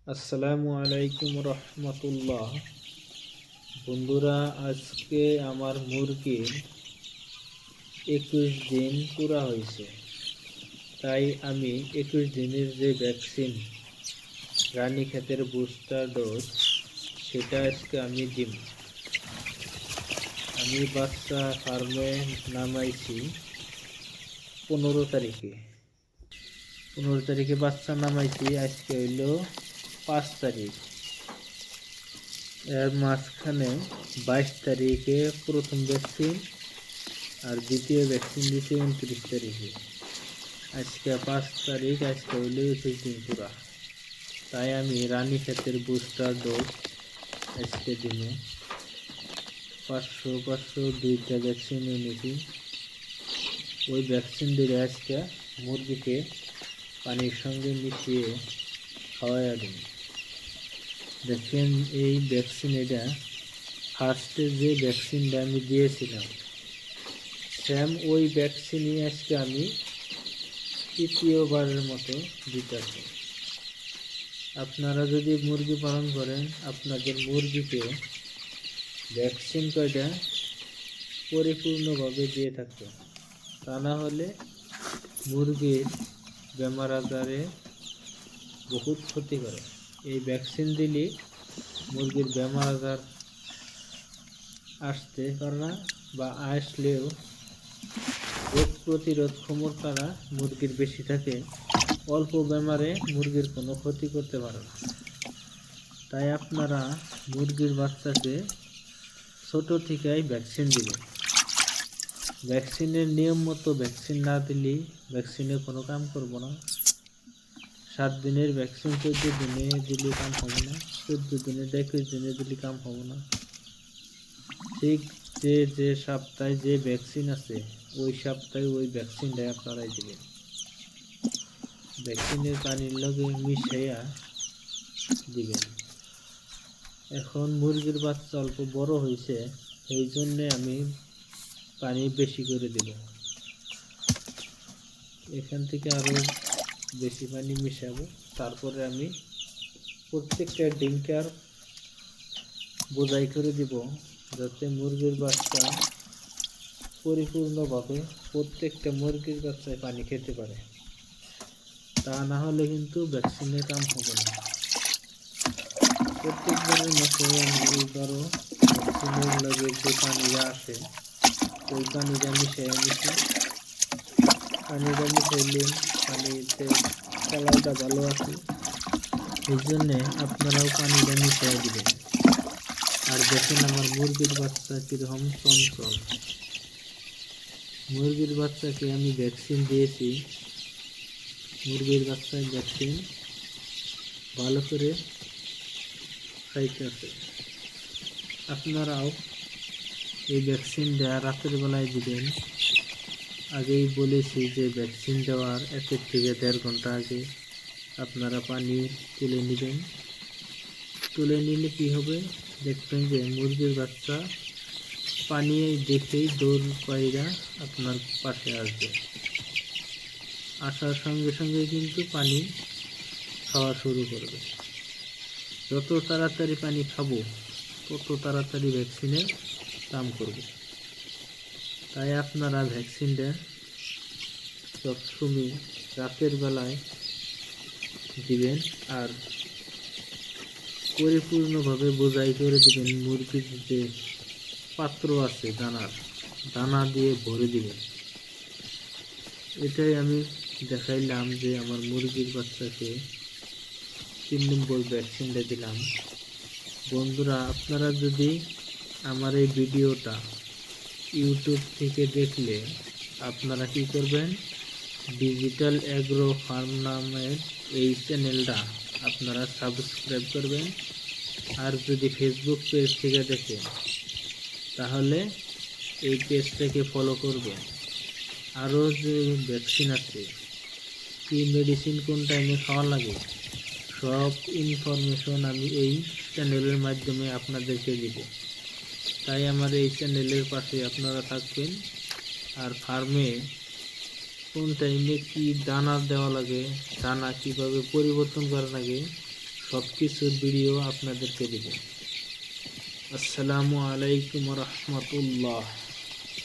আসসালামু আলাইকুম রহমতুল্লাহ। বন্ধুরা, আজকে আমার মুরগির 21 দিন পুরা হয়েছে। তাই আমি 21 দিনের যে ভ্যাকসিন রানীক্ষেতের বুস্টার ডোজ সেটা আজকে আমি দিব। আমি বাচ্চা ফার্মে নামাইছি 15 তারিখে। 15 তারিখে বাচ্চা নামাইছি, আজকে হইল 5 তারিখ। এর মাঝখানে 22 তারিখে প্রথম ভ্যাকসিন আর দ্বিতীয় ভ্যাকসিন দিয়েছে 29 তারিখে। আজকে 5 তারিখ, আজকে হইল 21 দিন পুরা। তাই আমি রানীক্ষেতের বুস্টার ডোজ আজকে দিনে 500 2টা ভ্যাকসিন এনেছি। ওই ভ্যাকসিন দিলে আজকে মুরগিকে পানির সঙ্গে মিশিয়ে খাওয়াইয়া দিন। দেখেন এই ভ্যাকসিন, এটা ফার্স্টে যে ভ্যাকসিনটা আমি দিয়েছিলাম সেম ওই ভ্যাকসিনই আজকে আমি তৃতীয়বারের মতো দিতেছি। আপনারা যদি মুরগি পালন করেন, আপনাদের মুরগিকে ভ্যাকসিন কয়টা পরিপূর্ণভাবে দিয়ে থাকবে, তা না হলে মুরগির বেমার আজারে বহুত ক্ষতি করে। এই ভ্যাকসিন দিলে মুরগির বেমার আজার আসতে পারে না, বা আসলেও রোগ প্রতিরোধ ক্ষমতাটা মুরগির বেশি থাকে। অল্প বেমারে মুরগির কোনো ক্ষতি করতে পারে না। তাই আপনারা মুরগির বাচ্চাকে ছোট থেকেই ভ্যাকসিন দিবেন। ভ্যাকসিনের নিয়ম মতো ভ্যাকসিন না দিলে ভ্যাকসিনে কোনো কাম করব না। 7 দিনের ভ্যাকসিন 14 দিনে দিলে কাম হবে না, 14 দিনে 21 দিনে দিলে কাম হবে না। ঠিক যে সপ্তাহে যে ভ্যাকসিন আছে ওই সপ্তাহে ওই ভ্যাকসিনটাই আপনারাই দিবেন। ভ্যাকসিনের পানির লগে মিশাইয়া দিবেন। এখন মুরগির বাচ্চা অল্প বড় হয়েছে, এই জন্যে আমি পানি বেশি করে দিব। এখান থেকে আরও বেশি পানি মিশাবো। তারপরে আমি প্রত্যেকটা ডিঙ্কার বোঝাই করে দিব, যাতে মুরগির বাচ্চা পরিপূর্ণভাবে প্রত্যেকটা মুরগির বাচ্চায় পানি খেতে পারে। তা না হলে কিন্তু ভ্যাকসিনের কাম হবে না। প্রত্যেকবারের মতো আমি এইবারও ভ্যাকসিনের লগে যে পানিটা আসে ওই পানিটা মিশিয়ে নিছি। পানিটা মিশাইলে পানিতে কালারটা ভালো আছে, এই জন্যে আপনারাও পানিটা মিশিয়ে দিবেন। আর দেখেন আমার মুরগির বাচ্চা কীরকম চঞ্চল। মুরগির বাচ্চাকে আমি ভ্যাকসিন দিয়েছি, মুরগির বাচ্চার ভ্যাকসিন ভালো করে খাইতেছে। আপনারাও এই ভ্যাকসিনটা রাতের বেলায় দিবেন। আগেই বলেছি যে ভ্যাকসিন দেওয়ার 1 থেকে 1.5 ঘন্টা আগে আপনারা পানি তুলে নেবেন। তুলে নিলে কি হবে, দেখবেন যে মুরগির বাচ্চা পানি দেখেই দৌড় পায়রা আপনার পাশে আসবে। আসার সঙ্গে সঙ্গে কিন্তু পানি খাওয়া শুরু করবে। যত তাড়াতাড়ি পানি খাবো তত তাড়াতাড়ি ভ্যাকসিনে কাম করবে। তাই আপনারা ভ্যাকসিনটা সবসময় রাতের বেলায় দিবেন, আর পরিপূর্ণভাবে বোঝাই করে দিবেন। মুরগির যে পাত্র আছে দানা দিয়ে ভরে দিবেন। এটাই আমি দেখাইলাম যে আমার মুরগির বাচ্চাকে 3 নম্বর ভ্যাকসিনটা দিলাম। বন্ধুরা, আপনারা যদি আমার এই ভিডিওটা ইউটিউব থেকে দেখলে আপনারা কি করবেন, ডিজিটাল এগ্রো ফার্ম নামের এই চ্যানেলটা আপনারা সাবস্ক্রাইব করবেন। আর যদি ফেসবুক পেজ থেকে দেখেন তাহলে এই পেজটাকে ফলো করবেন। আরও যে ভ্যাকসিন আছে, কি মেডিসিন কোন টাইমে খাওয়া লাগে, সব ইনফরমেশন আমি এই চ্যানেলের মাধ্যমে আপনাদেরকে দিব। তাই আমার এই চ্যানেলের পাশে আপনারা থাকবেন। আর ফার্মে কোন টাইমে কি দানা দেওয়া লাগে, দানা কিভাবে পরিবর্তন করা লাগে, সব কিছুর ভিডিও আপনাদেরকে দেব। আসসালামু আলাইকুম রহমতুল্লাহ।